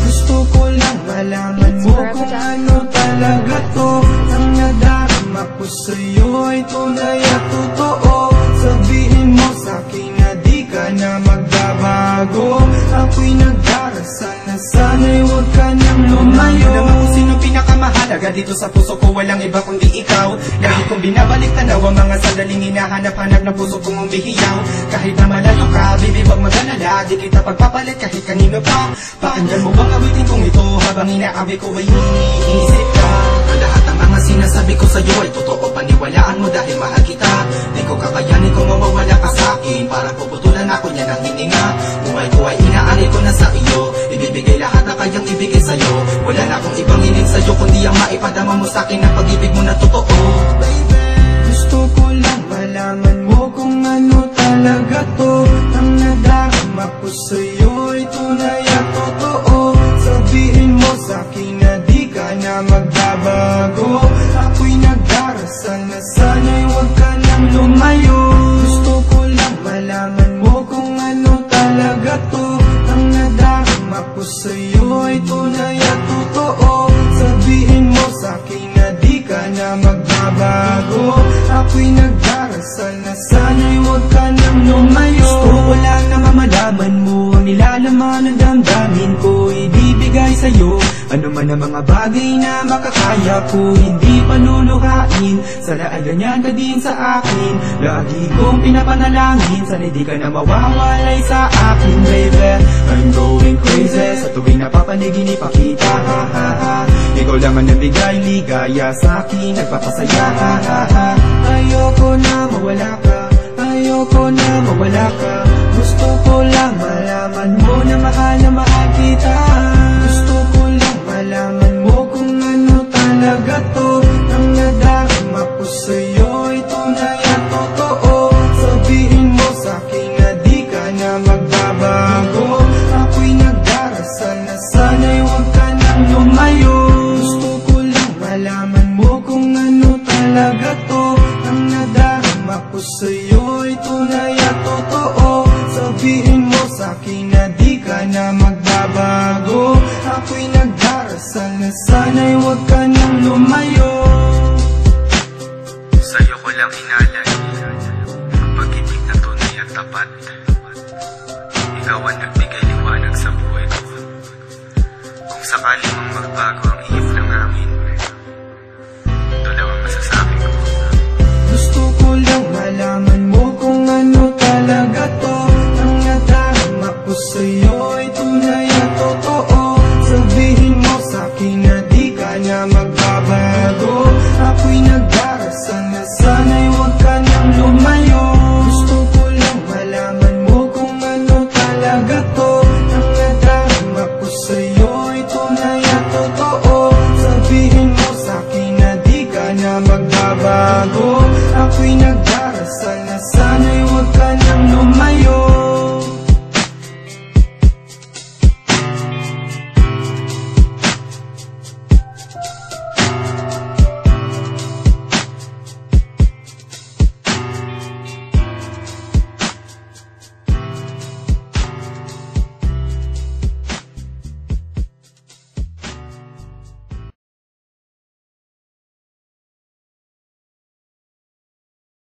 Gusto ko lang malaman mo kung ano talaga to. Ang nadarama ko sa'yo ay tunay at totoo. Sabihin mo sa'kin na di ka na magbabago. Ako'y nagdarasal na sana'y huwag ka nang lumayo. Alam mo kung sino pinakamahalaga dito sa puso ko, walang iba kundi ikaw. Lagi kong binabalik tanaw ang mga sandaling hinahanap-hanap ng puso kong umihiyaw. Kahit na malayo ka, baby, wag mag-alala, di kita pagpapalit kahit kanino pa. Pakinggan mo bang awitin kong ito habang inaawi ko ay iniisip ka. Lahat ng mga sinasabi ko sa'yo ay totoo, paniwalaan mo dahil mahal kita. Di ko kakayanin kung mawawala ka sa'kin, parang puputulan ako niya ng hininga. Buhay ko ay inaari ko na sa iyo, ibibigay lahat na kayang ibigay sa'yo. Wala na akong ibang hiling sa'yo kundi ang maipadama mo sa'kin ang pag-ibig mo na totoo. Baby, gusto ko lang malaman mo kung ano talaga to. Ang nadarama ko sa'yo ay tunay at totoo. Sabihin mo sa'kin na di ka na magbabago. Ako'y nagdarasal na sana'y huwag ka nang lumayo. Gusto ko lang malaman mo kung ano talaga to. Ang nadarama ko sa'yo ay tunay at totoo. Sabihin mo sa'kin na di ka na magbabago. Ako'y nagdarasal na sana'y huwag ka nang lumayo. Gusto ko lang na mamalaman mo ang nilalaman ng damdamin ko. Ibibigay sa'yo ano man ang mga bagay na makakaya ko. Hindi panuluhain, sana ay ganyan ka din sa akin. Lagi kong pinapanalangin, sana di ka na mawawalay sa akin, baby. I'm going crazy sa tuwing napapanigin ipakita, ha ha ha. Ikaw lang ang nabigay ligaya sa akin, nagpapasaya, ha ha ha. Ayoko na mawala ka, ayoko na mawala ka. Gusto ko lang malaman mo na mahal kita. Gusto ko lang malaman mo kung ano talaga to. Ang nadarama ko sa'yo ay tunay at totoo. Sabihin mo sa'kin na di ka na magbabago. Ako'y nagdarasal na sana'y huwag ka nang lumayo. Gusto ko lang malaman mo kung ano talaga to. Ang nadarama ko sa'yo ay tunay at totoo. Sabihin mo sa'kin na di ka na magbabago. Ako'y nagdarasal na sana'y huwag ka nang lumayo. Sa'yo ko lang inalay ang pag-ibig na tunay at tapat. Ikaw ang nagbigay liwanag sa buhay ko. Kung sakaling mang magbago